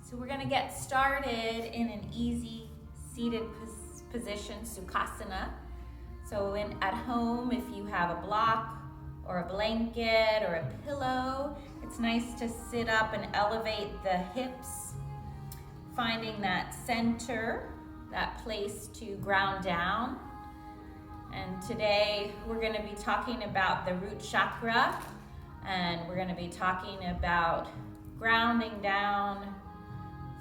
So we're going to get started in an easy seated position, Sukhasana. So at home, if you have a block or a blanket or a pillow, it's nice to sit up and elevate the hips, finding that center, that place to ground down. And today we're going to be talking about the root chakra, and we're going to be talking about grounding down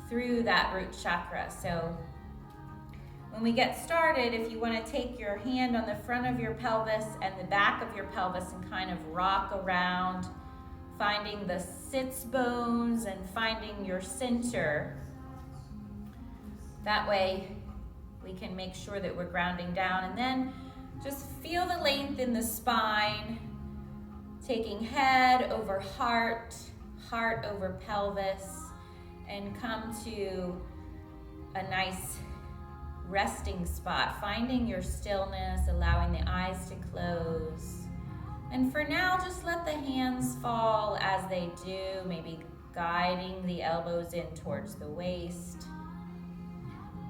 through that root chakra. So when we get started, if you want to take your hand on the front of your pelvis and the back of your pelvis and kind of rock around, finding the sits bones and finding your center. That way we can make sure that we're grounding down, and then just feel the length in the spine, taking head over heart, heart over pelvis, and come to a nice resting spot, finding your stillness, allowing the eyes to close. And for now, just let the hands fall as they do, maybe guiding the elbows in towards the waist.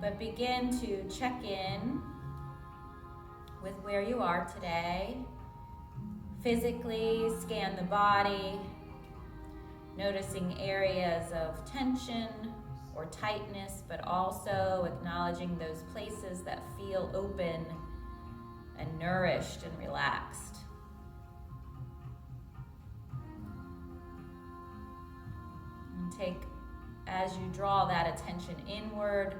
But begin to check in with where you are today. Physically scan the body, noticing areas of tension or tightness, but also acknowledging those places that feel open and nourished and relaxed. And as you draw that attention inward,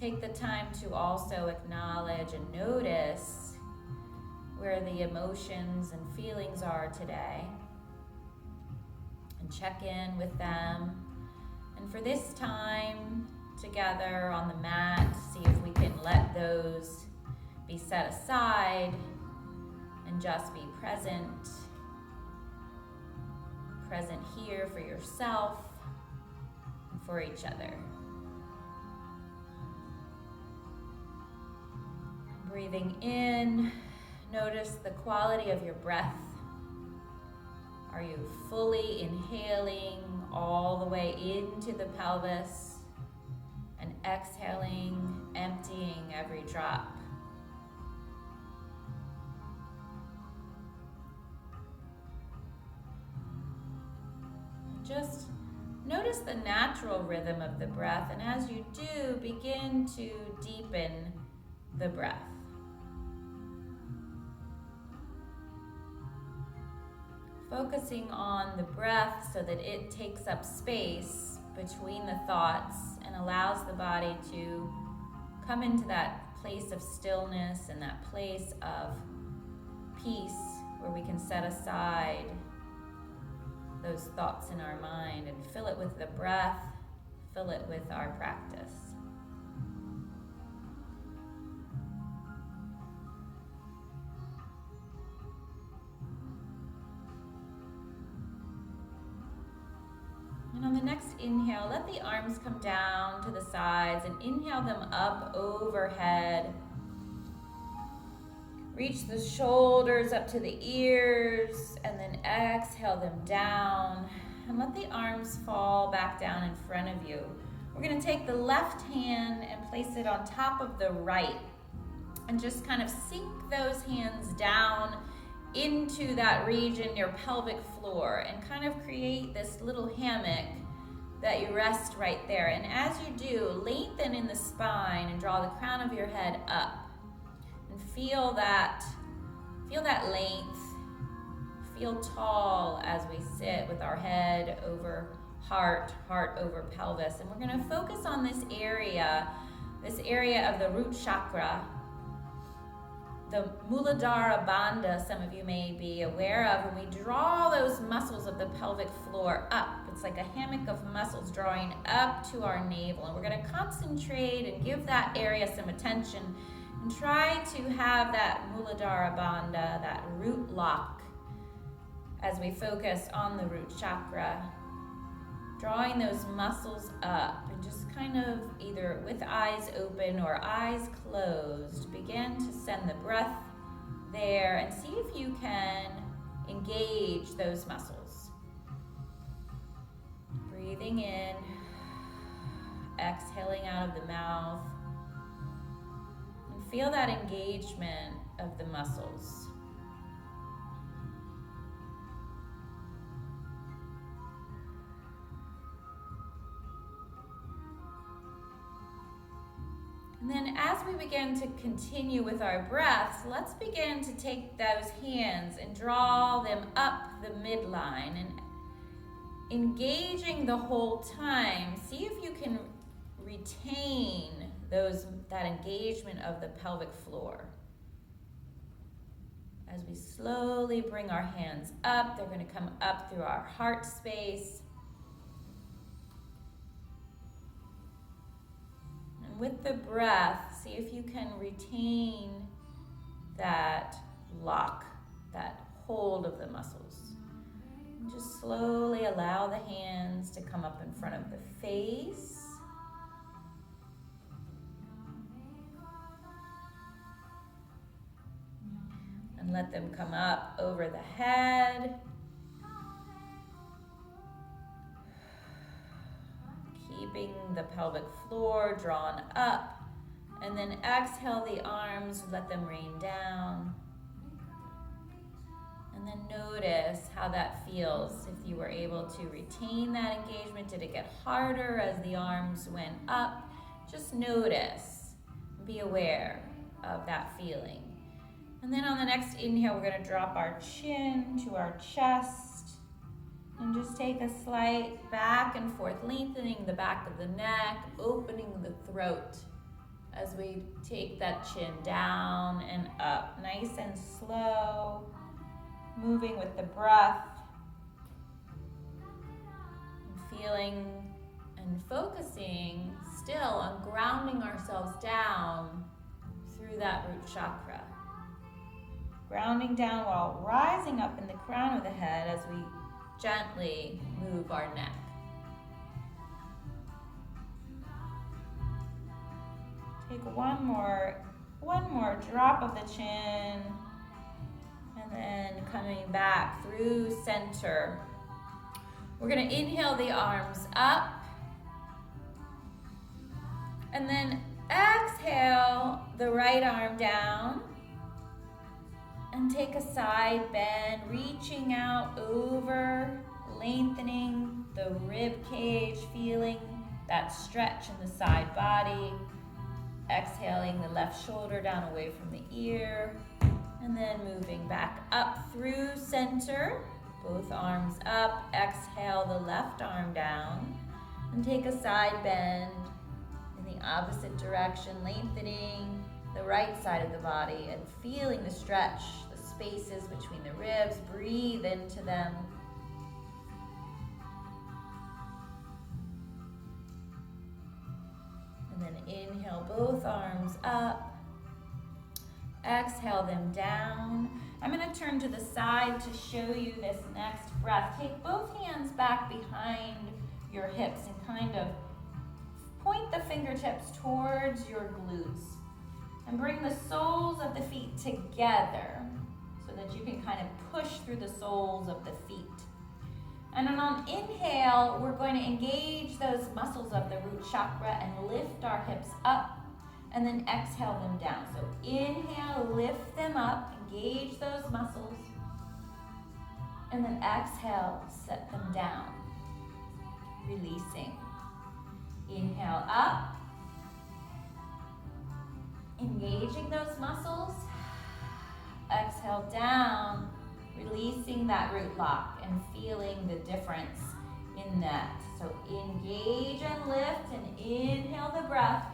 take the time to also acknowledge and notice where the emotions and feelings are today, and check in with them. And for this time together on the mat, see if we can let those be set aside and just be present here for yourself and for each other. Breathing in, notice the quality of your breath. Are you fully inhaling all the way into the pelvis and exhaling, emptying every drop? Just notice the natural rhythm of the breath, and as you do, begin to deepen the breath. Focusing on the breath so that it takes up space between the thoughts and allows the body to come into that place of stillness and that place of peace where we can set aside those thoughts in our mind and fill it with the breath, fill it with our practice. And on the next inhale, let the arms come down to the sides and inhale them up overhead. Reach the shoulders up to the ears and then exhale them down. And let the arms fall back down in front of you. We're going to take the left hand and place it on top of the right and just kind of sink those hands down into that region, your pelvic floor, and kind of create this little hammock that you rest right there. And as you do, lengthen in the spine and draw the crown of your head up. And feel that length. Feel tall as we sit with our head over heart, heart over pelvis. And we're going to focus on this area of the root chakra, the Muladhara Bandha, some of you may be aware of. When we draw those muscles of the pelvic floor up, it's like a hammock of muscles drawing up to our navel. And we're going to concentrate and give that area some attention and try to have that Muladhara Bandha, that root lock, as we focus on the root chakra. Drawing those muscles up and just kind of either with eyes open or eyes closed, begin to send the breath there and see if you can engage those muscles. Breathing in exhaling out of the mouth. And feel that engagement of the muscles. And then as we begin to continue with our breaths, let's begin to take those hands and draw them up the midline and engaging the whole time. See if you can retain that engagement of the pelvic floor. As we slowly bring our hands up, they're going to come up through our heart space. And with the breath, see if you can retain that lock, that hold of the muscles. And just slowly allow the hands to come up in front of the face. And let them come up over the head. Keeping the pelvic floor drawn up. And then exhale the arms, let them rain down. And then notice how that feels. If you were able to retain that engagement, did it get harder as the arms went up? Just notice, be aware of that feeling. And then on the next inhale, we're going to drop our chin to our chest and just take a slight back and forth, lengthening the back of the neck, opening the throat as we take that chin down and up, nice and slow, moving with the breath, and feeling and focusing still on grounding ourselves down through that root chakra. Grounding down while rising up in the crown of the head as we gently move our neck. Take one more drop of the chin, and then coming back through center. We're going to inhale the arms up, and then exhale the right arm down. And take a side bend, reaching out over, lengthening the rib cage, feeling that stretch in the side body. Exhaling the left shoulder down away from the ear. And then moving back up through center, both arms up. Exhale the left arm down. And take a side bend in the opposite direction, lengthening the right side of the body and feeling the stretch, the spaces between the ribs. Breathe into them. And then inhale both arms up. Exhale them down. I'm going to turn to the side to show you this next breath. Take both hands back behind your hips and kind of point the fingertips towards your glutes. And bring the soles of the feet together so that you can kind of push through the soles of the feet. And then on inhale, we're going to engage those muscles of the root chakra and lift our hips up, and then exhale them down. So inhale, lift them up, engage those muscles, and then exhale, set them down, releasing. Inhale up. Engaging those muscles. Exhale down, releasing that root lock and feeling the difference in that. So engage and lift and inhale the breath.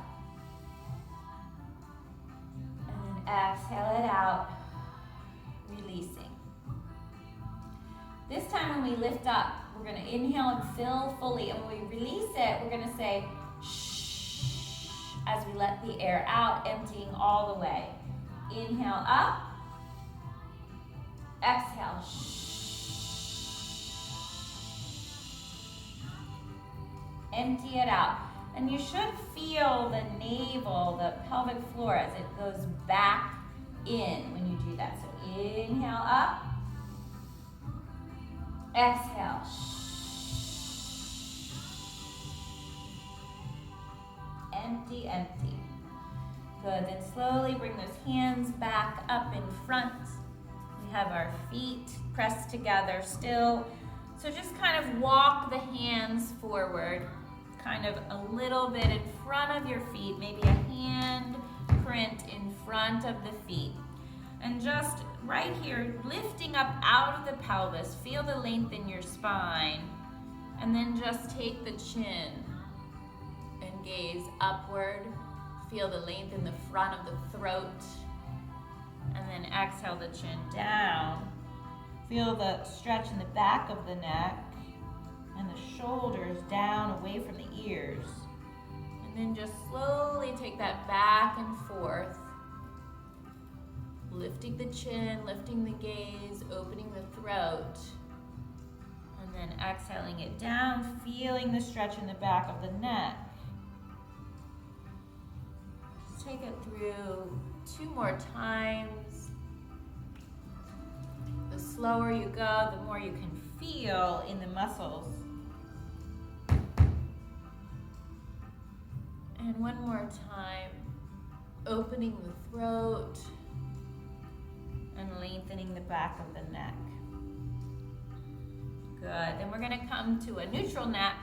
And then exhale it out, releasing. This time when we lift up, we're going to inhale and fill fully. And when we release it, we're going to say shh as we let the air out, emptying all the way. Inhale up. Exhale. Empty it out. And you should feel the navel, the pelvic floor as it goes back in when you do that. So inhale up. Exhale. empty, empty. Good, then slowly bring those hands back up in front. We have our feet pressed together still. So just kind of walk the hands forward, kind of a little bit in front of your feet, maybe a hand print in front of the feet. And just right here, lifting up out of the pelvis, feel the length in your spine. And then just take the chin and gaze upward. Feel the length in the front of the throat. And then exhale the chin down. Feel the stretch in the back of the neck and the shoulders down away from the ears. And then just slowly take that back and forth. Lifting the chin, lifting the gaze, opening the throat. And then exhaling it down, feeling the stretch in the back of the neck. Just take it through 2 more times. The slower you go, the more you can feel in the muscles. And 1 more time, opening the throat and lengthening the back of the neck. Good, then we're gonna come to a neutral neck,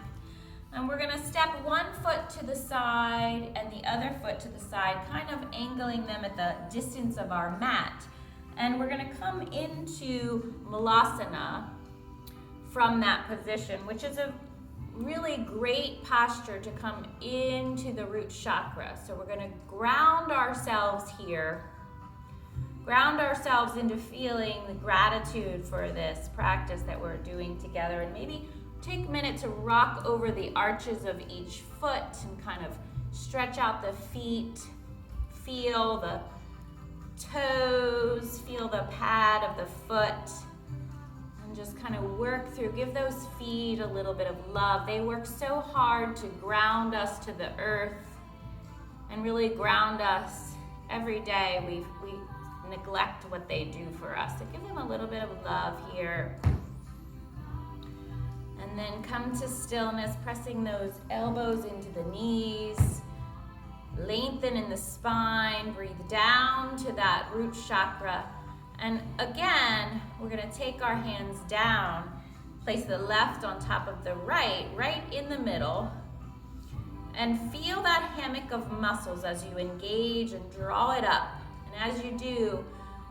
and we're gonna step 1 foot to the side and the other foot to the side, kind of angling them at the distance of our mat. And we're gonna come into Malasana from that position, which is a really great posture to come into the root chakra. So we're gonna ground ourselves here. Ground ourselves into feeling the gratitude for this practice that we're doing together, and maybe take a minute to rock over the arches of each foot and kind of stretch out the feet, feel the toes, feel the pad of the foot, and just kind of work through, give those feet a little bit of love. They work so hard to ground us to the earth and really ground us every day. We neglect what they do for us. So give them a little bit of love here. And then come to stillness, pressing those elbows into the knees. Lengthen in the spine, breathe down to that root chakra. And again, we're gonna take our hands down, place the left on top of the right, right in the middle, and feel that hammock of muscles as you engage and draw it up. And as you do,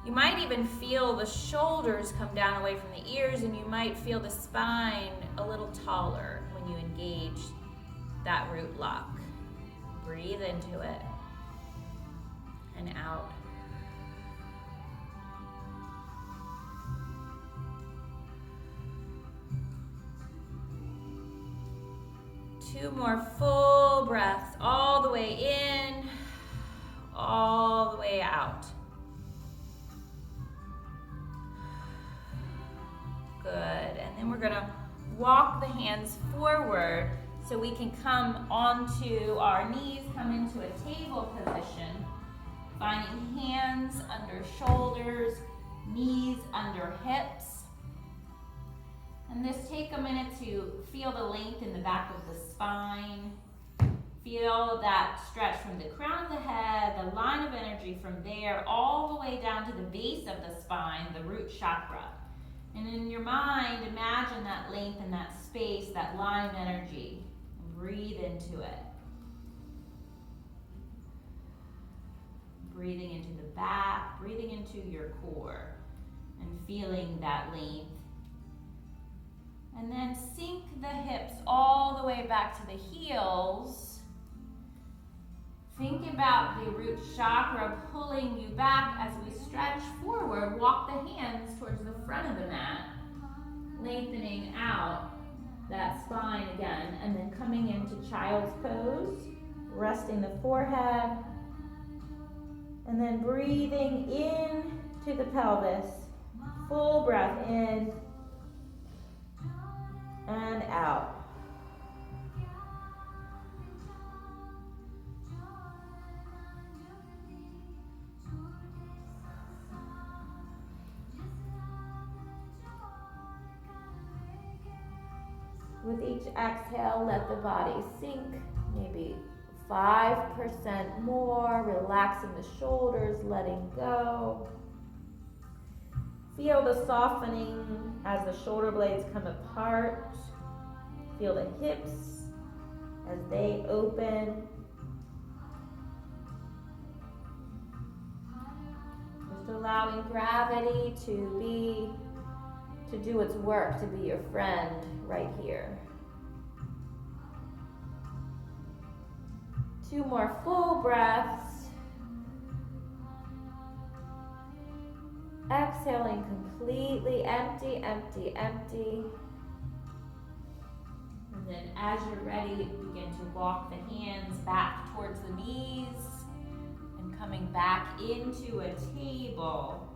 you might even feel the shoulders come down away from the ears, and you might feel the spine a little taller when you engage that root lock. Breathe into it and out. Two more full breaths, all the way in, all the way out. Good, and then we're gonna walk the hands forward so we can come onto our knees, come into a table position, finding hands under shoulders, knees under hips. And just take a minute to feel the length in the back of the spine. Feel that stretch from the crown of the head, the line of energy from there all the way down to the base of the spine, the root chakra. And in your mind, imagine that length and that space, that line of energy. Breathe into it. Breathing into the back, breathing into your core, and feeling that length. And then sink the hips all the way back to the heels. Think about the root chakra pulling you back as we stretch forward. Walk the hands towards the front of the mat, lengthening out that spine again, and then coming into child's pose, resting the forehead, and then breathing in to the pelvis. Full breath in and out. With each exhale, let the body sink, maybe 5% more, relaxing the shoulders, letting go. Feel the softening as the shoulder blades come apart. Feel the hips as they open. Just allowing gravity to do its work, to be your friend right here. 2 more full breaths. Exhaling completely empty, empty, empty. And then as you're ready, begin to walk the hands back towards the knees and coming back into a table.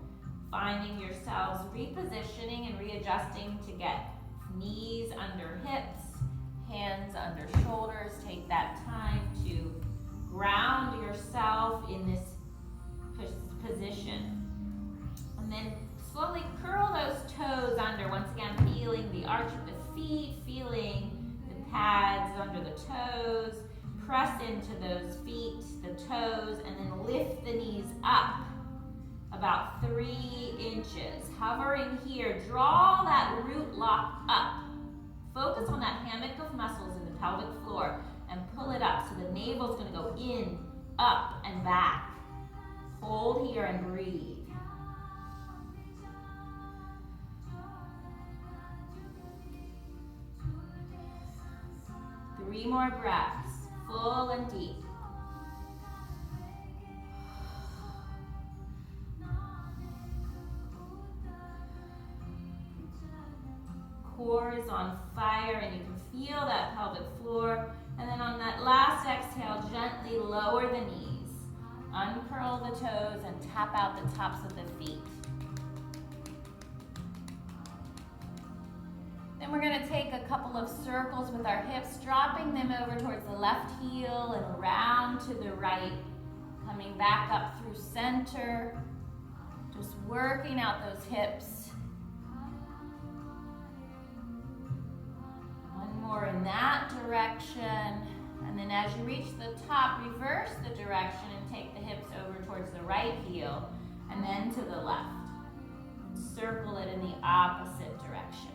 Finding yourselves repositioning and readjusting to get knees under hips, hands under shoulders. Take that time to ground yourself in this position. And then slowly curl those toes under. Once again, feeling the arch of the feet, feeling the pads under the toes. Press into those feet, the toes, and then lift the knees up about 3 inches. Hovering here, draw that root lock up. Focus on that hammock of muscles in the pelvic floor and pull it up. So the navel's gonna go in, up, and back. Hold here and breathe. Three more breaths, full and deep. Core is on fire and you can feel that pelvic floor. And then on that last exhale, gently lower the knees. Uncurl the toes and tap out the tops of the feet. Then we're going to take a couple of circles with our hips, dropping them over towards the left heel and around to the right. Coming back up through center. Just working out those hips. More in that direction, and then as you reach the top, reverse the direction and take the hips over towards the right heel and then to the left. And circle it in the opposite direction.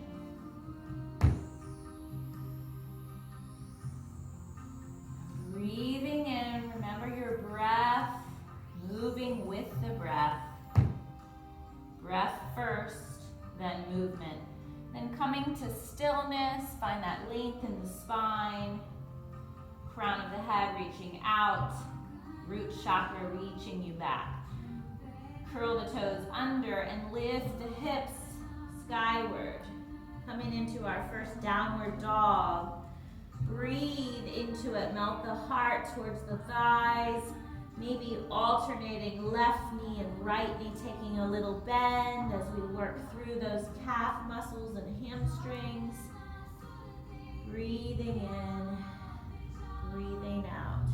Breathing in, remember your breath, moving with the breath. Breath first, then movement. Then coming to stillness, find that length in the spine, crown of the head reaching out, root chakra reaching you back. Curl the toes under and lift the hips skyward. Coming into our first downward dog. Breathe into it, melt the heart towards the thighs, maybe alternating left knee and right knee, taking a little bend as we work through those calf muscles and hamstrings. Breathing in, breathing out.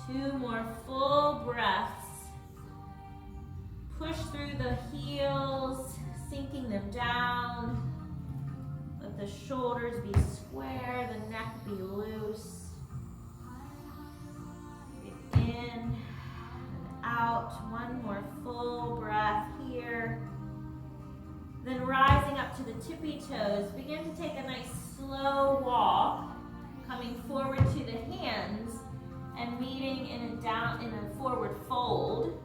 Two more full breaths. Push through the heels, sinking them down. Let the shoulders be square, the neck be loose. Breathe in and out. One more full breath here. Then rising up to the tippy toes, begin to take a nice slow walk, coming forward to the hands and meeting in a forward fold.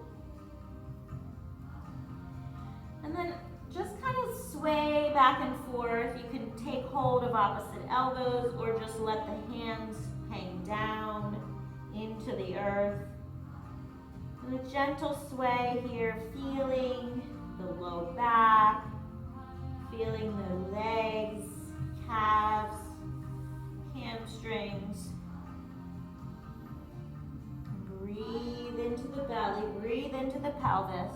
And then just kind of sway back and forth. You can take hold of opposite elbows or just let the hands hang down into the earth. And a gentle sway here, feeling the low back, feeling the legs, calves, hamstrings. Breathe into the belly, breathe into the pelvis.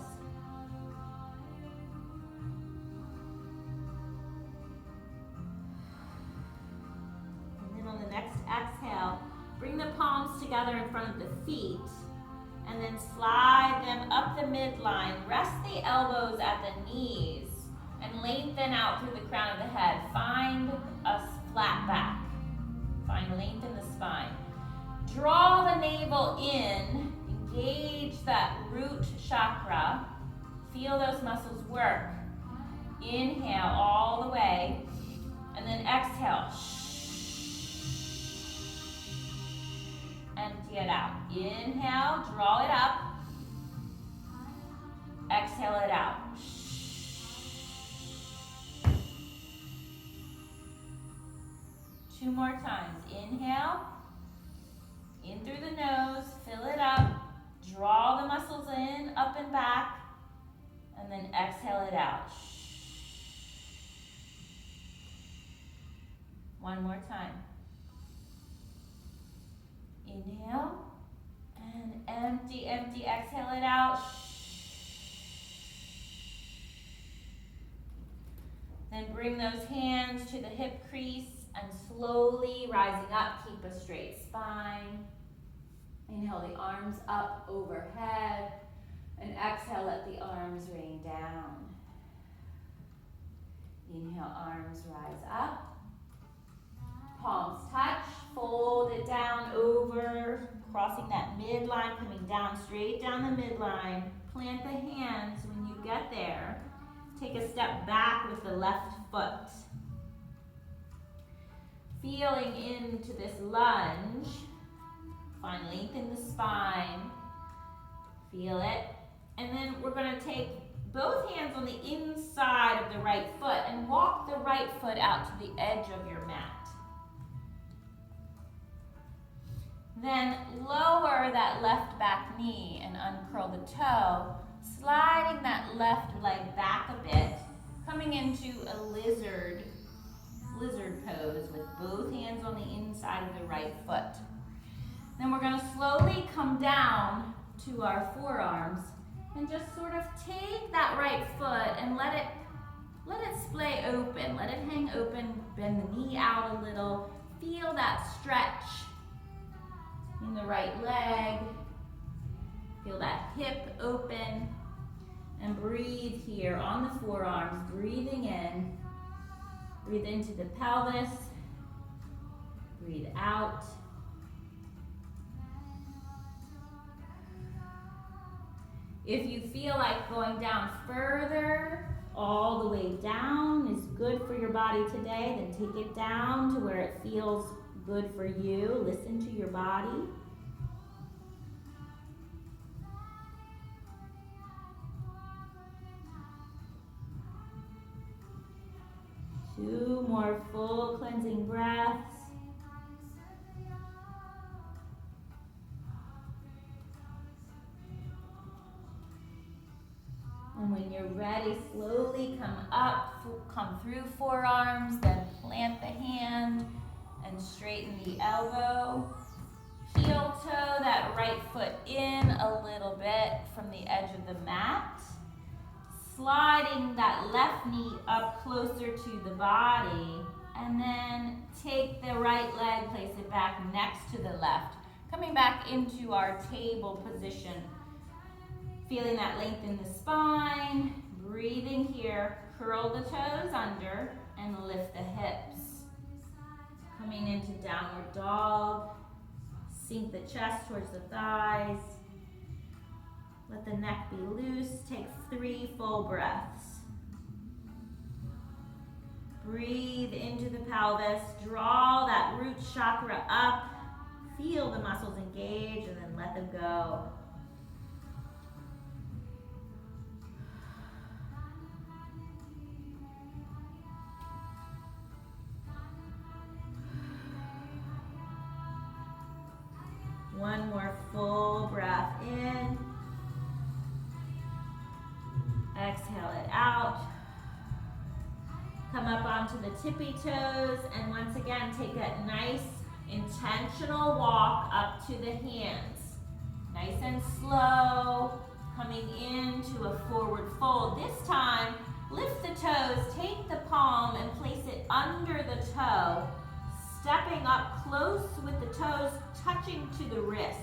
On the next exhale, bring the palms together in front of the feet and then slide them up the midline. Rest the elbows at the knees and lengthen out through the crown of the head. Find a flat back. Find length in the spine. Draw the navel in. Engage that root chakra. Feel those muscles work. Inhale all the way. And then exhale. Empty it out. Inhale, draw it up. Exhale it out. Two more times. Inhale. In through the nose. Fill it up. Draw the muscles in, up and back. And then exhale it out. One more time. Inhale. And empty, empty. Exhale it out. Then bring those hands to the hip crease and slowly rising up. Keep a straight spine. Inhale the arms up overhead. And exhale, let the arms rain down. Inhale, arms rise up. Palms touch. Fold it down over. Crossing that midline, coming down, straight down the midline. Plant the hands when you get there. Take a step back with the left foot. Feeling into this lunge. Find length in the spine. Feel it. And then we're going to take both hands on the inside of the right foot and walk the right foot out to the edge of your mat. Then lower that left back knee and uncurl the toe, sliding that left leg back a bit, coming into a lizard pose with both hands on the inside of the right foot. Then we're going to slowly come down to our forearms and just sort of take that right foot and let it splay open, let it hang open, bend the knee out a little, feel that stretch in the right leg, feel that hip open, and breathe here on the forearms, breathing in, breathe into the pelvis, breathe out. If you feel like going down further, all the way down is good for your body today, then take it down to where it feels good for you. Listen to your body. Two more full cleansing breaths. And when you're ready, slowly come up, come through forearms, then plant the hand and straighten the elbow. Heel toe that right foot in a little bit from the edge of the mat. Sliding that left knee up closer to the body. And then take the right leg, place it back next to the left. Coming back into our table position. Feeling that length in the spine, breathing here, curl the toes under and lift the hips. Coming into downward dog, sink the chest towards the thighs. Let the neck be loose, take 3 full breaths. Breathe into the pelvis, draw that root chakra up, feel the muscles engage and then let them go. One more full breath in. Exhale it out. Come up onto the tippy toes and once again take that nice intentional walk up to the hands. Nice and slow, coming into a forward fold. This time, lift the toes, take the palm and place it under the toe, stepping up close with the toes touching to the wrist.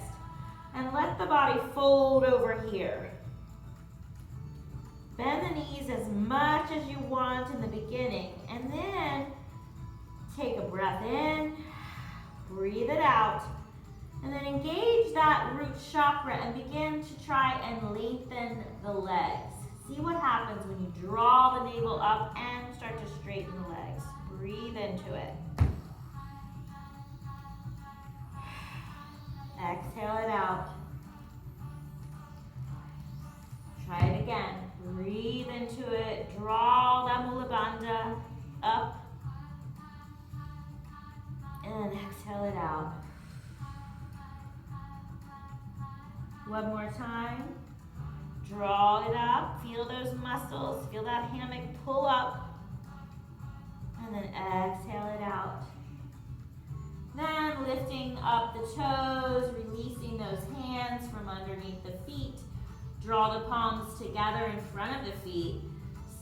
And let the body fold over here. Bend the knees as much as you want in the beginning, and then take a breath in, breathe it out, and then engage that root chakra and begin to try and lengthen the legs. See what happens when you draw the navel up and start to straighten the legs. Breathe into it. Exhale it out. Try it again. Breathe into it. Draw that mula bandha up. And exhale it out. One more time. Draw it up. Feel those muscles. Feel that hammock pull up. And then exhale it out. Then lifting up the toes, releasing those hands from underneath the feet. Draw the palms together in front of the feet.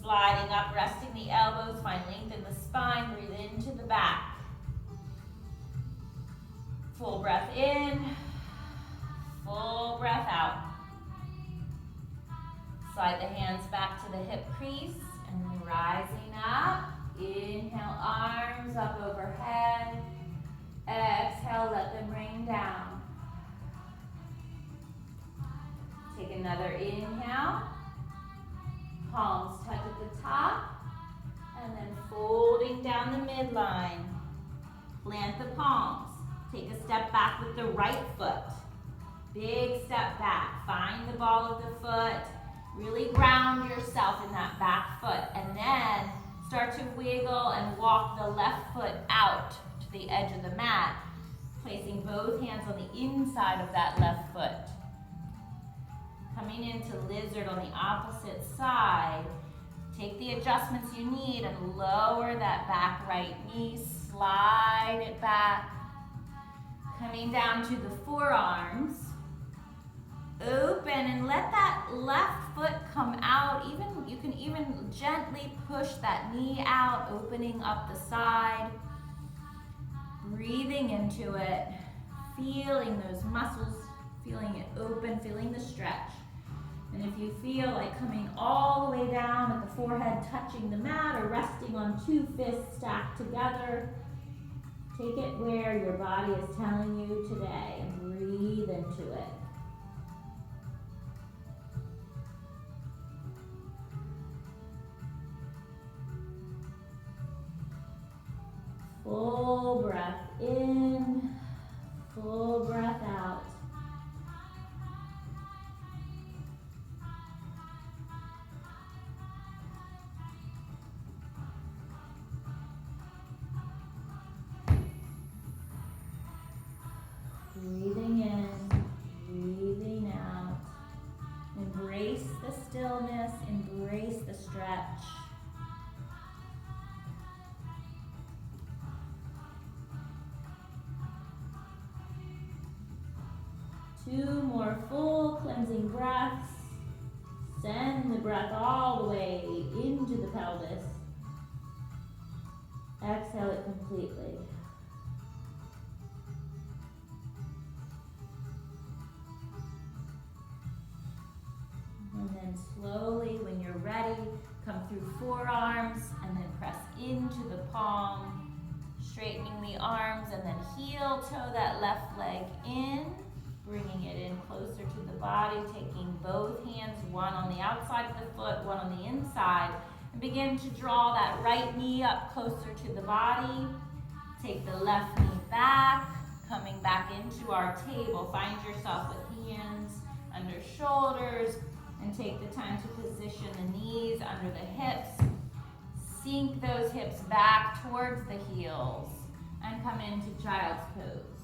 Sliding up, resting the elbows. Find length in the spine. Breathe into the back. Full breath in. Full breath out. Slide the hands back to the hip crease and then rising up. Inhale, arms up overhead. Exhale, let them rain down. Take another inhale. Palms touch at the top. And then folding down the midline. Plant the palms. Take a step back with the right foot. Big step back. Find the ball of the foot. Really ground yourself in that back foot. And then start to wiggle and walk the left foot out to the edge of the mat, placing both hands on the inside of that left foot. Coming into lizard on the opposite side. Take the adjustments you need and lower that back right knee. Slide it back. Coming down to the forearms. Open and let that left foot come out. You can even gently push that knee out, opening up the side. Breathing into it, feeling those muscles, feeling it open, feeling the stretch. And if you feel like coming all the way down at the forehead, touching the mat or resting on two fists stacked together, take it where your body is telling you today and breathe into it. Full breath in, full breath out. Breathing in, breathing out. Embrace the stillness, embrace the stretch. Two more full cleansing breaths. Send the breath all the way into the pelvis. Exhale it completely. And then slowly, when you're ready, come through forearms and then press into the palm, straightening the arms and then heel toe that left leg in. Bringing it in closer to the body, taking both hands, one on the outside of the foot, one on the inside, and begin to draw that right knee up closer to the body. Take the left knee back, coming back into our table. Find yourself with hands under shoulders, and take the time to position the knees under the hips. Sink those hips back towards the heels, and come into child's pose.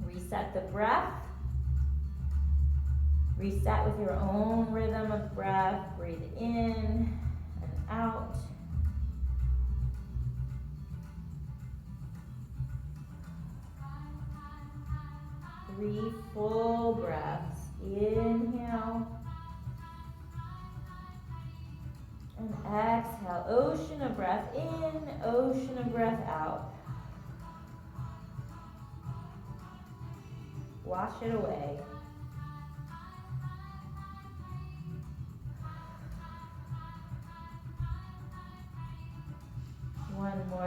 Reset the breath. Reset with your own rhythm of breath. Breathe in and out. Three full breaths. Inhale. And exhale. Ocean of breath in, ocean of breath out. Wash it away.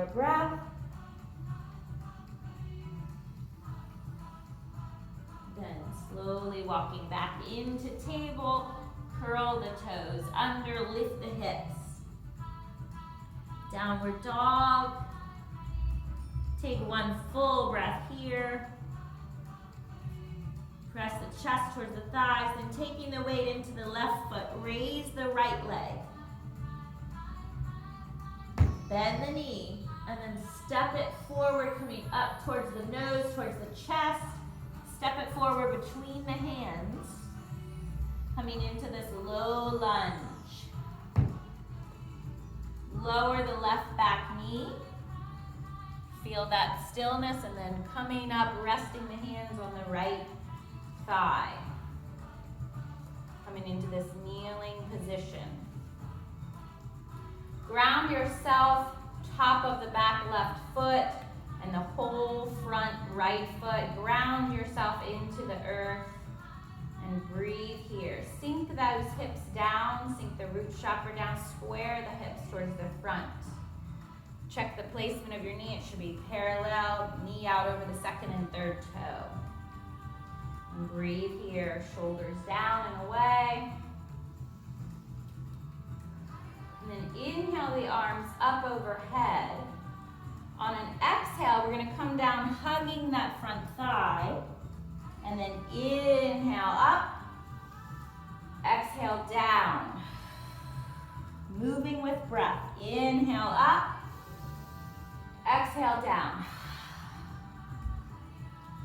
more breath. Then slowly walking back into table, curl the toes under, lift the hips. Downward dog. Take one full breath here. Press the chest towards the thighs, then taking the weight into the left foot, raise the right leg. Bend the knee, and then step it forward, coming up towards the nose, towards the chest. Step it forward between the hands, coming into this low lunge. Lower the left back knee. Feel that stillness, and then coming up, resting the hands on the right thigh. Coming into this kneeling position. Ground yourself, top of the back left foot and the whole front right foot. Ground yourself into the earth and breathe here. Sink those hips down, sink the root chakra down, square the hips towards the front. Check the placement of your knee. It should be parallel, knee out over the second and third toe. And breathe here, shoulders down and away. And then inhale the arms up overhead. On an exhale, we're going to come down, hugging that front thigh. And then inhale up. Exhale down. Moving with breath. Inhale up. Exhale down.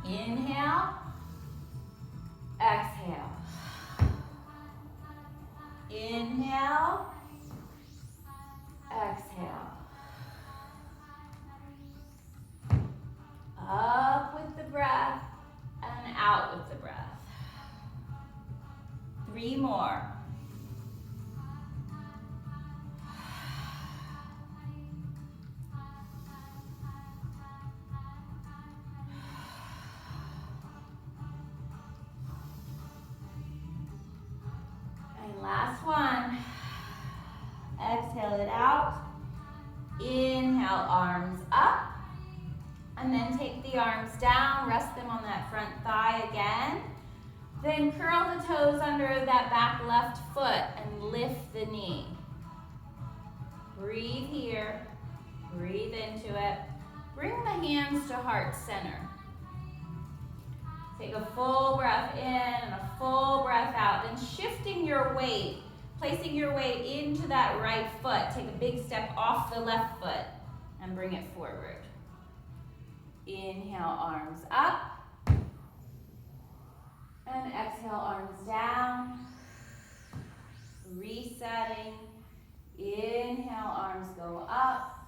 Inhale. Exhale. Inhale. Exhale. Up with the breath and out with the breath. 3 more. And last one. Exhale it out. Inhale, arms up. And then take the arms down, rest them on that front thigh again. Then curl the toes under that back left foot and lift the knee. Breathe here, breathe into it. Bring the hands to heart center. Take a full breath in and a full breath out. Then shifting your weight, placing your weight into that right foot. Take a big step off the left foot and bring it forward. Inhale, arms up. And exhale, arms down. Resetting. Inhale, arms go up.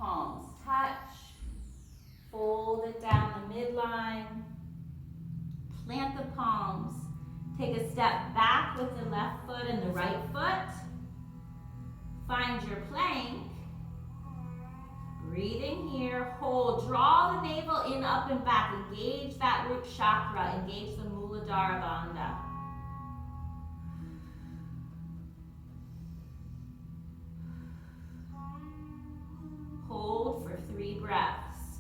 Palms touch. Fold it down the midline. Plant the palms. Take a step back with the left foot and the right foot. Find your plank. Breathing here, hold, draw the navel in, up and back, engage that root chakra, engage the Muladhara Bandha. Hold for 3 breaths.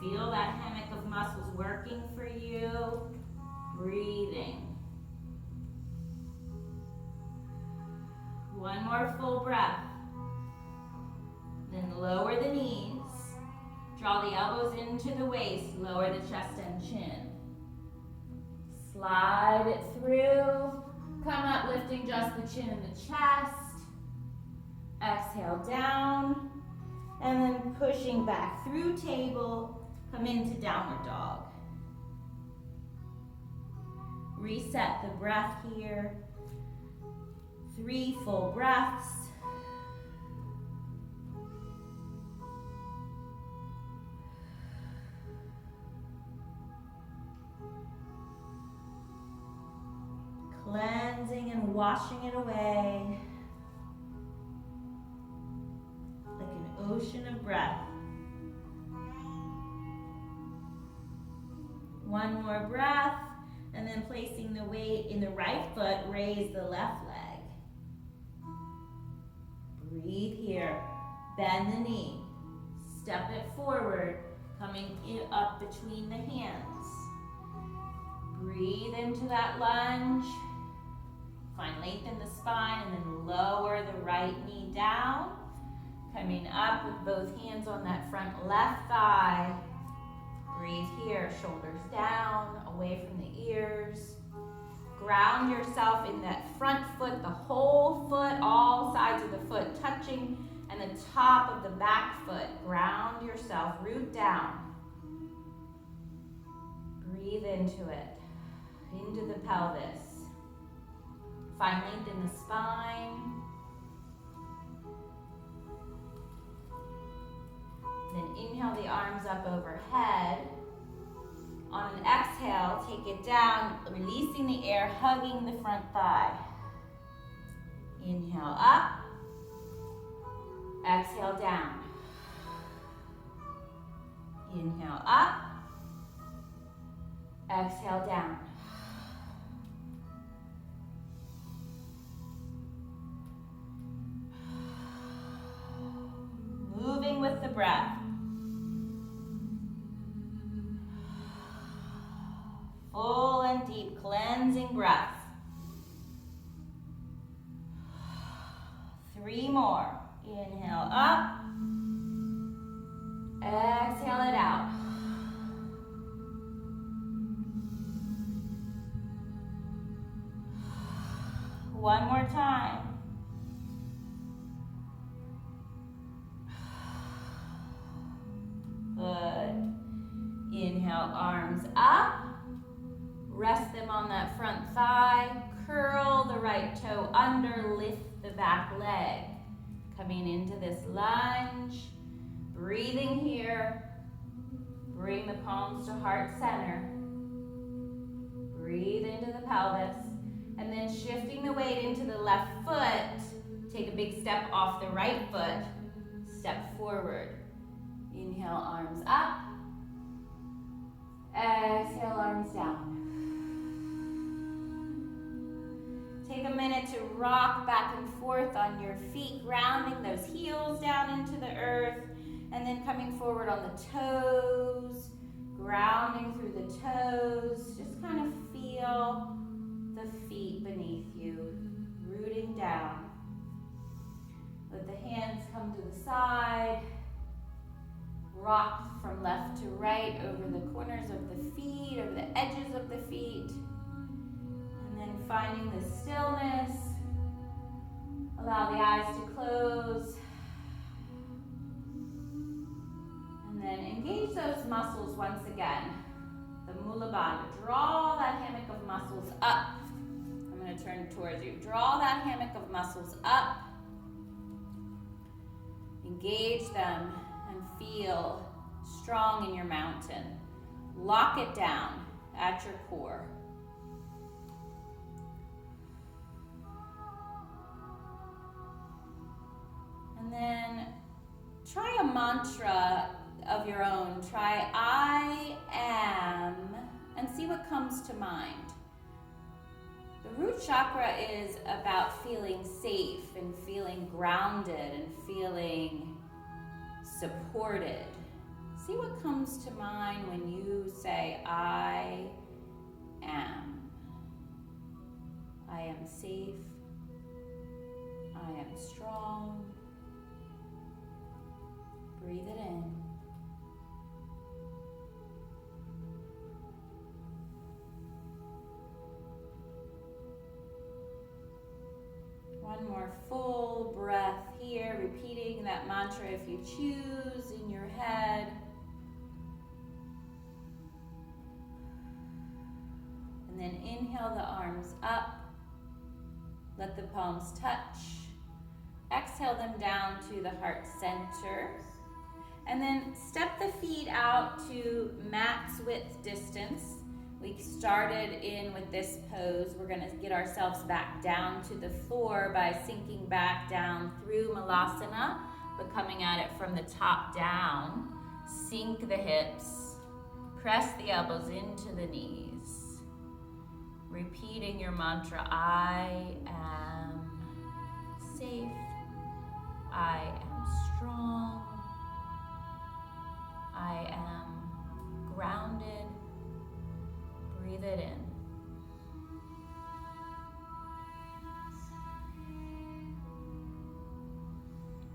Feel that hammock of muscles working for you. Breathing. 1 more full breath. Then lower the knees. Draw the elbows into the waist. Lower the chest and chin. Slide it through. Come up, lifting just the chin and the chest. Exhale down. And then pushing back through table. Come into downward dog. Reset the breath here. 3 full breaths. Cleansing and washing it away like an ocean of breath. 1 more breath, and then placing the weight in the right foot, raise the left leg. Breathe here. Bend the knee. Step it forward, coming up between the hands. Breathe into that lunge. Find length in the spine and then lower the right knee down. Coming up with both hands on that front left thigh. Breathe here, shoulders down, away from the ears. Ground yourself in that front foot, the whole foot, all sides of the foot touching, and the top of the back foot. Ground yourself, root down. Breathe into it, into the pelvis. Find length in the spine. Then inhale the arms up overhead. On an exhale, take it down, releasing the air, hugging the front thigh. Inhale up. Exhale down. Inhale up. Exhale down. Moving with the breath. Full and deep cleansing breath. 3 more. Inhale up. Exhale it out. One more time. Good. Inhale, arms up. Rest them on that front thigh. Curl the right toe under, lift the back leg. Coming into this lunge. Breathing here. Bring the palms to heart center. Breathe into the pelvis. And then shifting the weight into the left foot. Take a big step off the right foot. Step forward. Inhale, arms up. Exhale, arms down. Take a minute to rock back and forth on your feet, grounding those heels down into the earth, and then coming forward on the toes, grounding through the toes. Just kind of feel the feet beneath you, rooting down. Let the hands come to the side. Rock from left to right over the corners of the feet, over the edges of the feet. And then finding the stillness. Allow the eyes to close. And then engage those muscles once again. The Mula Bandha. Draw that hammock of muscles up. I'm going to turn towards you. Draw that hammock of muscles up. Engage them. Feel strong in your mountain. Lock it down at your core. And then try a mantra of your own. Try I am and see what comes to mind. The root chakra is about feeling safe and feeling grounded and feeling supported. See what comes to mind when you say, I am. I am safe. I am strong. Breathe it in. One more full breath here, repeating that mantra if you choose in your head. And then inhale the arms up. Let the palms touch. Exhale them down to the heart center. And then step the feet out to max width distance. We started in with this pose. We're going to get ourselves back down to the floor by sinking back down through Malasana, but coming at it from the top down. Sink the hips. Press the elbows into the knees. Repeating your mantra, I am safe. I am strong. I am grounded. Breathe it in.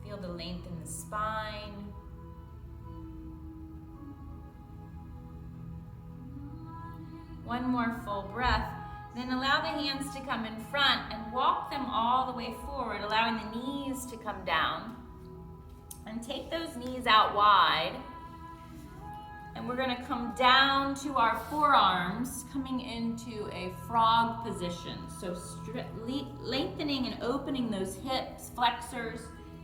Feel the length in the spine. One more full breath. Then allow the hands to come in front and walk them all the way forward, allowing the knees to come down. And take those knees out wide. And we're going to come down to our forearms, coming into a frog position. So lengthening and opening those hips, flexors.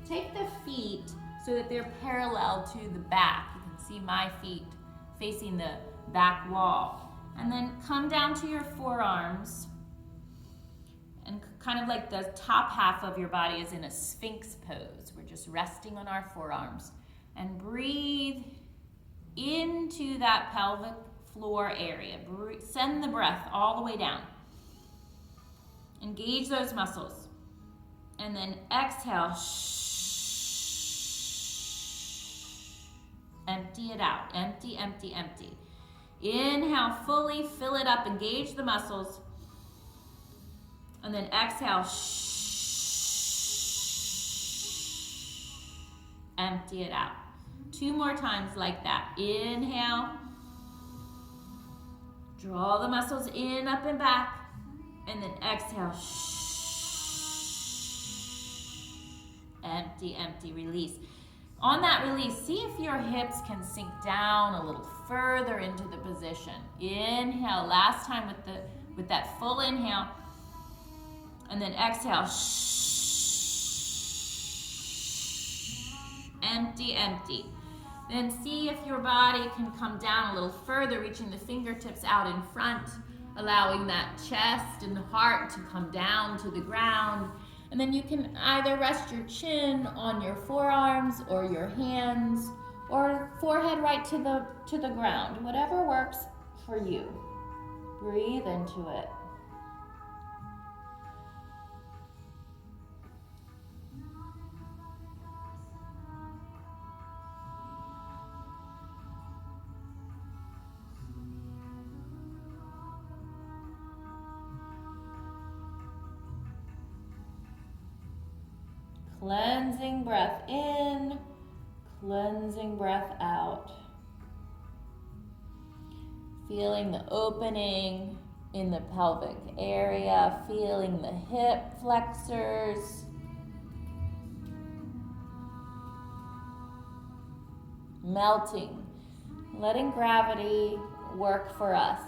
Take the feet so that they're parallel to the back. You can see my feet facing the back wall. And then come down to your forearms. And kind of like the top half of your body is in a sphinx pose. We're just resting on our forearms. And breathe into that pelvic floor area. Send the breath all the way down. Engage those muscles. And then exhale. Empty it out. Empty, empty, empty. Inhale, fully fill it up. Engage the muscles. And then exhale. Empty it out. 2 more times like that. Inhale. Draw the muscles in, up and back. And then exhale. Empty, empty, release. On that release, see if your hips can sink down a little further into the position. Inhale, last time with that full inhale. And then exhale. Empty, empty. Then see if your body can come down a little further, reaching the fingertips out in front, allowing that chest and the heart to come down to the ground. And then you can either rest your chin on your forearms or your hands, or forehead right to the ground, whatever works for you. Breathe into it. Cleansing breath in, cleansing breath out. Feeling the opening in the pelvic area, feeling the hip flexors. Melting, letting gravity work for us.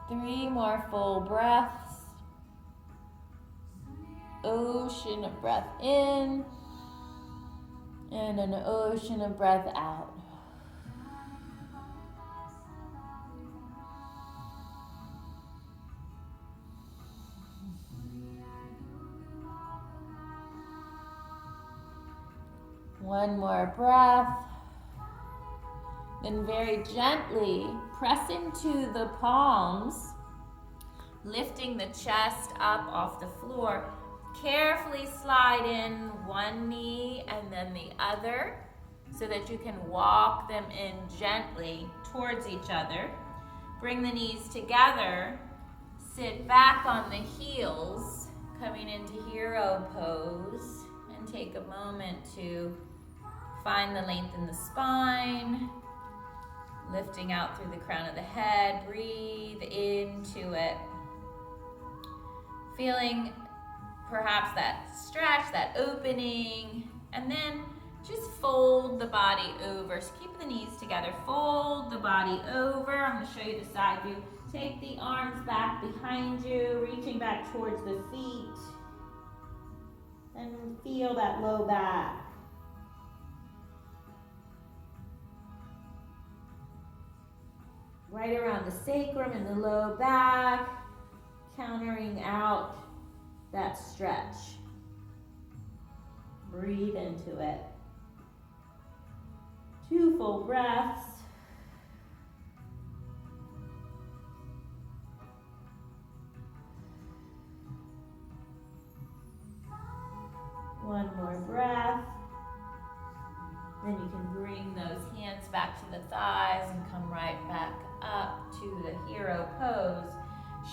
Three more full breaths. Ocean of breath in and an ocean of breath out. One more breath. Then very gently press into the palms, lifting the chest up off the floor. Carefully slide in one knee and then the other so that you can walk them in gently towards each other. Bring the knees together, sit back on the heels, coming into hero pose, and take a moment to find the length in the spine. Lifting out through the crown of the head, breathe into it. Feeling perhaps that stretch, that opening, and then just fold the body over. So keep the knees together, fold the body over. I'm going to show you the side view. Take the arms back behind you, reaching back towards the feet, and feel that low back. Right around the sacrum and the low back, countering out that stretch. Breathe into it. 2 full breaths. One more breath. Then you can bring those hands back to the thighs and come right back up to the hero pose.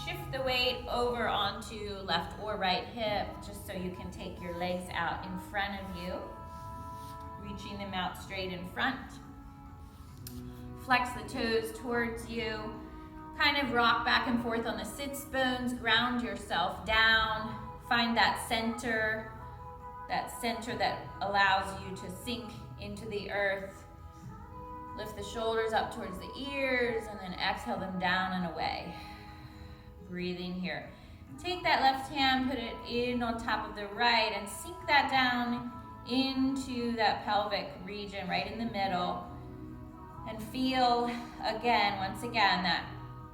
Shift the weight over onto left or right hip, just so you can take your legs out in front of you, reaching them out straight in front. Flex the toes towards you. Kind of rock back and forth on the sits bones. Ground yourself down. Find that center that allows you to sink into the earth. Lift the shoulders up towards the ears and then exhale them down and away. Breathing here. Take that left hand, put it in on top of the right, and sink that down into that pelvic region right in the middle. And feel once again,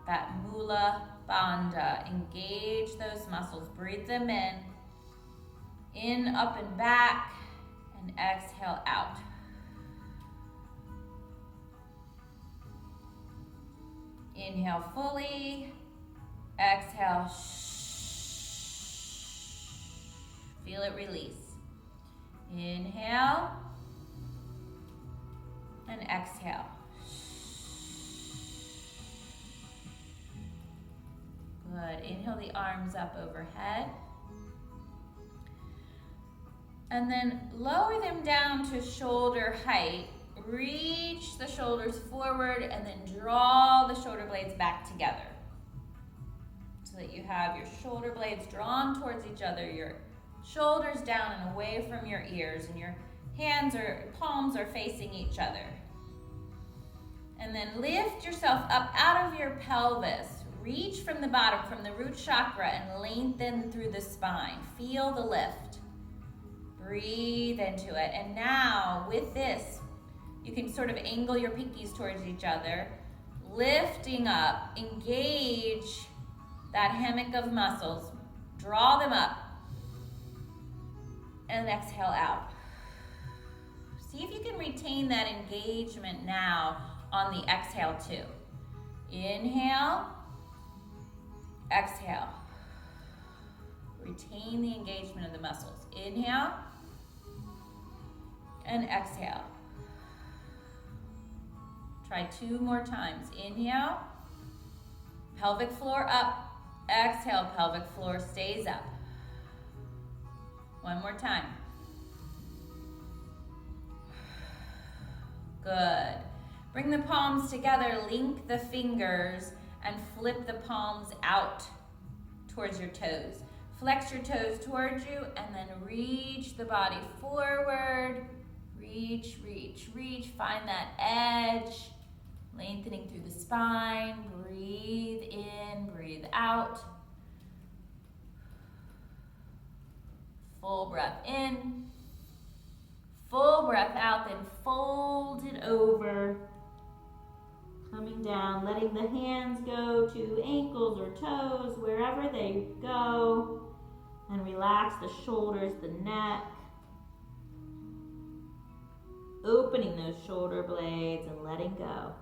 that Mula Bandha. Engage those muscles. Breathe them in, up and back, and exhale out. Inhale fully. Exhale. Feel it release. Inhale and exhale. Good. Inhale the arms up overhead. And then lower them down to shoulder height. Reach the shoulders forward and then draw the shoulder blades back together. So that you have your shoulder blades drawn towards each other, your shoulders down and away from your ears, and your palms are facing each other. And then lift yourself up out of your pelvis. Reach from the bottom, from the root chakra, and lengthen through the spine. Feel the lift. Breathe into it. And now, with this, you can sort of angle your pinkies towards each other. Lifting up, engage that hammock of muscles. Draw them up. And exhale out. See if you can retain that engagement now on the exhale too. Inhale. Exhale. Retain the engagement of the muscles. Inhale and exhale. Try 2 more times. Inhale, pelvic floor up. Exhale, pelvic floor stays up. 1 more time. Good. Bring the palms together, link the fingers, and flip the palms out towards your toes. Flex your toes towards you and then reach the body forward. Reach, reach, reach. Find that edge. Lengthening through the spine. Breathe in, breathe out. Full breath in. Full breath out, then fold it over. Coming down, letting the hands go to ankles or toes, wherever they go. And relax the shoulders, the neck. Opening those shoulder blades and letting go.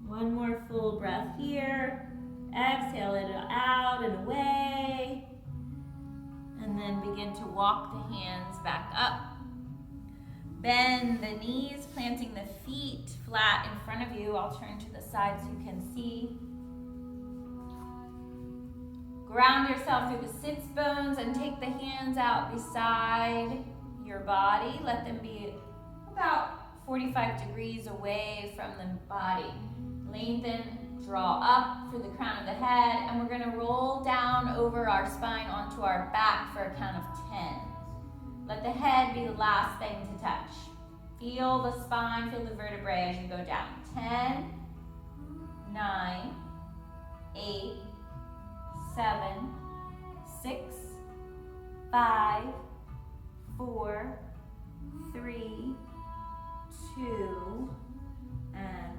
One more full breath here. Exhale it out and away. And then begin to walk the hands back up. Bend the knees, planting the feet flat in front of you. I'll turn to the side so you can see. Ground yourself through the sits bones and take the hands out beside your body. Let them be about 45 degrees away from the body. Lengthen, draw up through the crown of the head, and we're going to roll down over our spine onto our back for a count of 10. Let the head be the last thing to touch. Feel the spine, feel the vertebrae as you go down. 10, 9, 8, 7, 6, 5, 4, 3, 2, and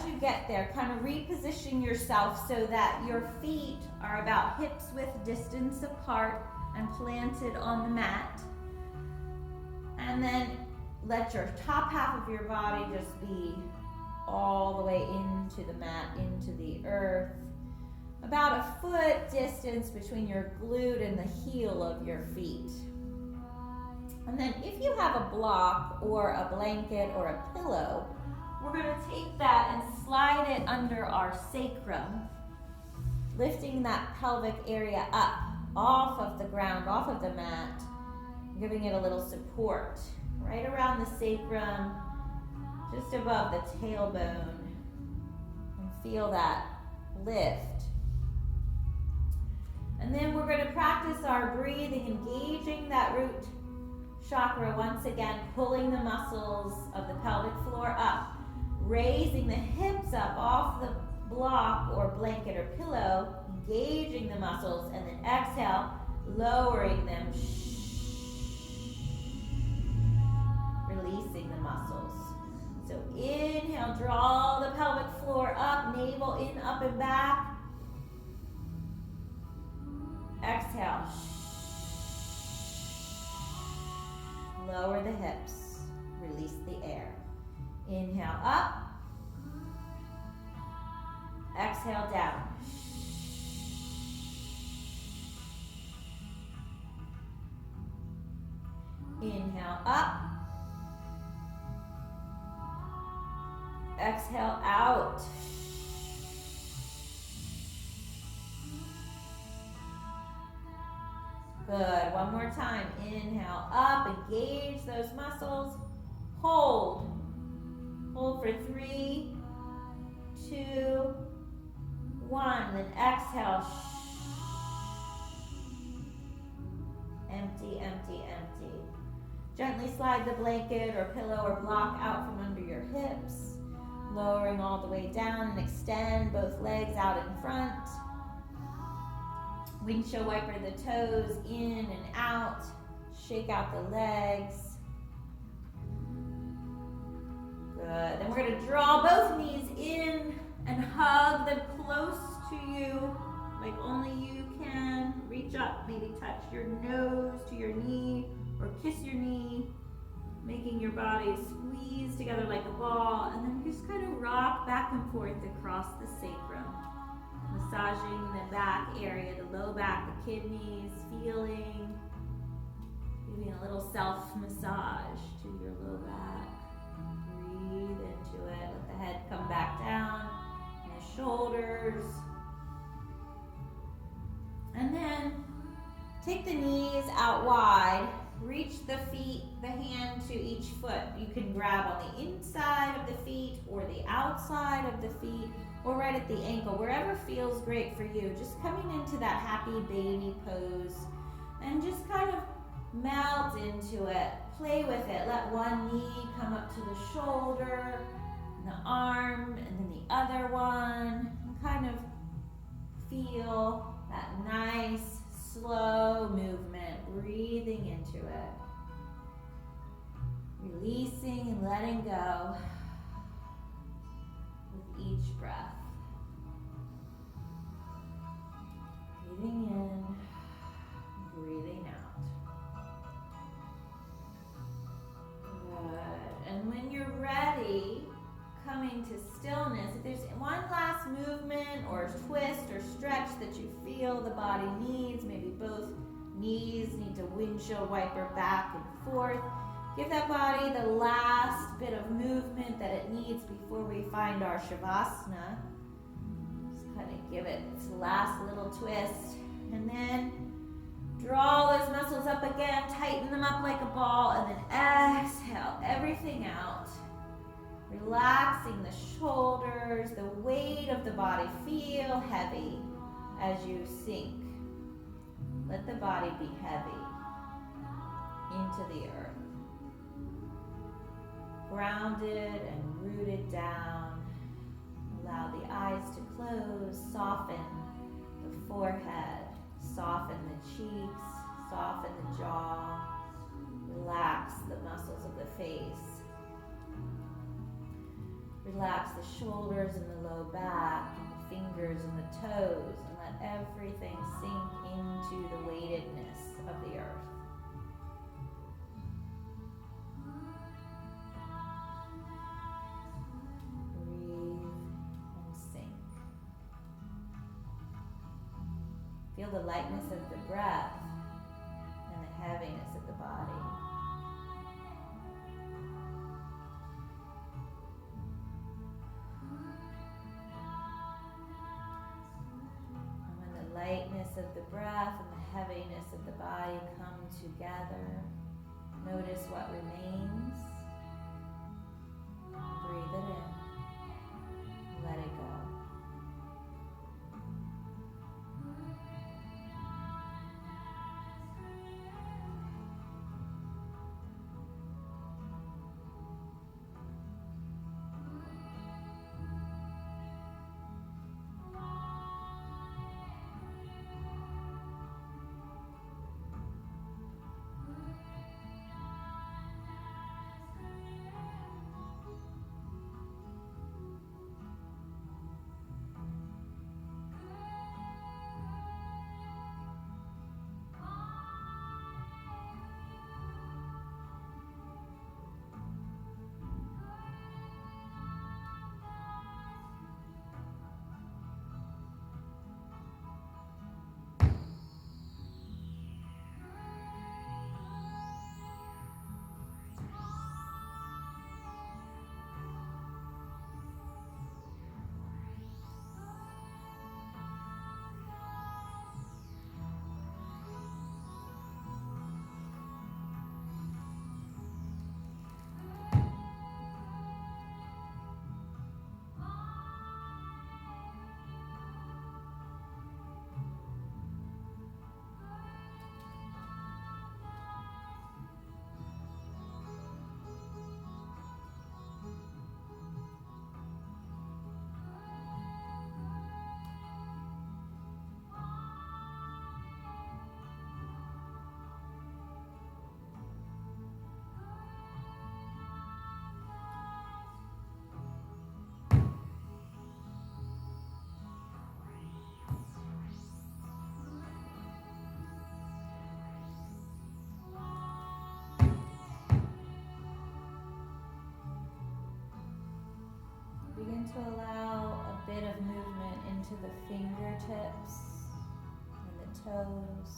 as you get there, kind of reposition yourself so that your feet are about hips width distance apart and planted on the mat. And then let your top half of your body just be all the way into the mat, into the earth. About a foot distance between your glute and the heel of your feet. And then if you have a block or a blanket or a pillow, we're going to take that and slide it under our sacrum, lifting that pelvic area up off of the ground, off of the mat, giving it a little support right around the sacrum, just above the tailbone, and feel that lift. And then we're going to practice our breathing, engaging that root chakra once again, pulling the muscles of the pelvic floor up, raising the hips up off the block or blanket or pillow, engaging the muscles, and then exhale, lowering them, releasing the muscles. So inhale, draw the pelvic floor up, navel in, up and back. Exhale. Lower the hips. Release the air. Inhale up. Exhale down. Inhale up. Exhale out. Good. One more time. Inhale up. Engage those muscles. Hold. Hold for 3, 2, 1. Then exhale. Empty, empty, empty. Gently slide the blanket or pillow or block out from under your hips, lowering all the way down, and extend both legs out in front. Windshield wiper the toes in and out. Shake out the legs. Good. Then we're going to draw both knees in and hug them close to you, like only you can. Reach up, maybe touch your nose to your knee or kiss your knee, making your body squeeze together like a ball, and then just kind of rock back and forth across the sacrum. Massaging the back area, the low back, the kidneys, feeling, giving a little self-massage to your low back. Breathe into it, let the head come back down, and the shoulders. And then take the knees out wide, reach the feet, the hand to each foot. You can grab on the inside of the feet or the outside of the feet, or right at the ankle, wherever feels great for you. Just coming into that happy baby pose and just kind of melt into it. Play with it. Let one knee come up to the shoulder, and the arm, and then the other one. And kind of feel that nice, slow movement, breathing into it. Releasing and letting go with each breath. Breathing in, breathing out. Good. And when you're ready, coming to stillness, if there's one last movement or twist or stretch that you feel the body needs, maybe both knees need to windshield wiper back and forth, give that body the last bit of movement that it needs before we find our Shavasana. Just kind of give it its last little twist, and then draw those muscles up again, tighten them up like a ball, and then exhale everything out. Relaxing the shoulders, the weight of the body. Feel heavy as you sink. Let the body be heavy into the earth. Grounded and rooted down. Allow the eyes to close. Soften the forehead. Soften the cheeks. Soften the jaw. Relax the muscles of the face. relax the shoulders and the low back, and the fingers and the toes, and let everything sink into the weightedness of the earth. Breathe and sink. Feel the lightness of the breath and the heaviness of the body. Lightness of the breath and the heaviness of the body come together. Notice what remains. Breathe it in. Let it go. Begin to allow a bit of movement into the fingertips and the toes.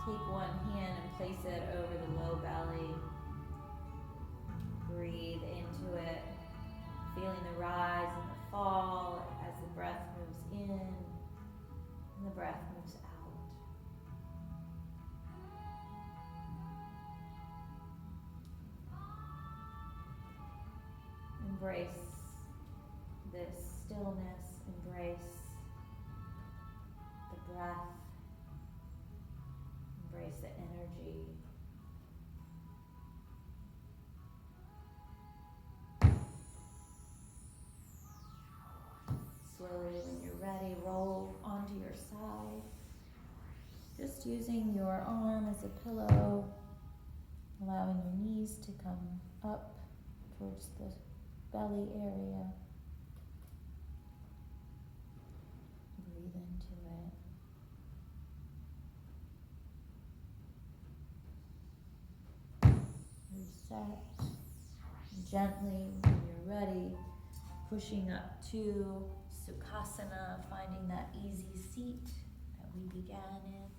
Take one hand and place it over the low belly. Breathe into it, feeling the rise and the fall as the breath moves in and the breath moves out. Embrace this stillness, embrace the breath, embrace the energy. Slowly, when you're ready, roll onto your side. Just using your arm as a pillow, allowing your knees to come up towards the belly area. Breathe into it. Reset. Gently, when you're ready, pushing up to Sukhasana, finding that easy seat that we began in.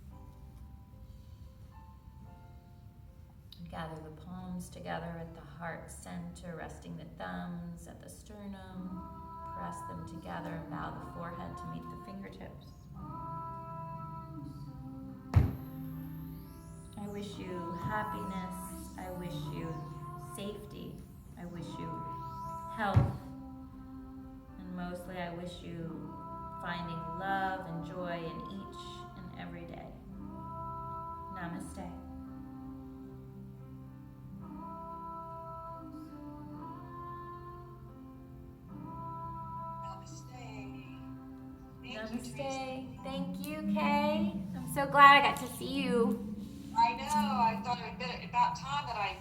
Gather the palms together at the heart center, resting the thumbs at the sternum. Press them together and bow the forehead to meet the fingertips. I wish you happiness. I wish you safety. I wish you health. And mostly I wish you finding love and joy in each and every day. Namaste. Namaste. Thank you, Kay. I'm so glad I got to see you. I know. I thought it had been about time that I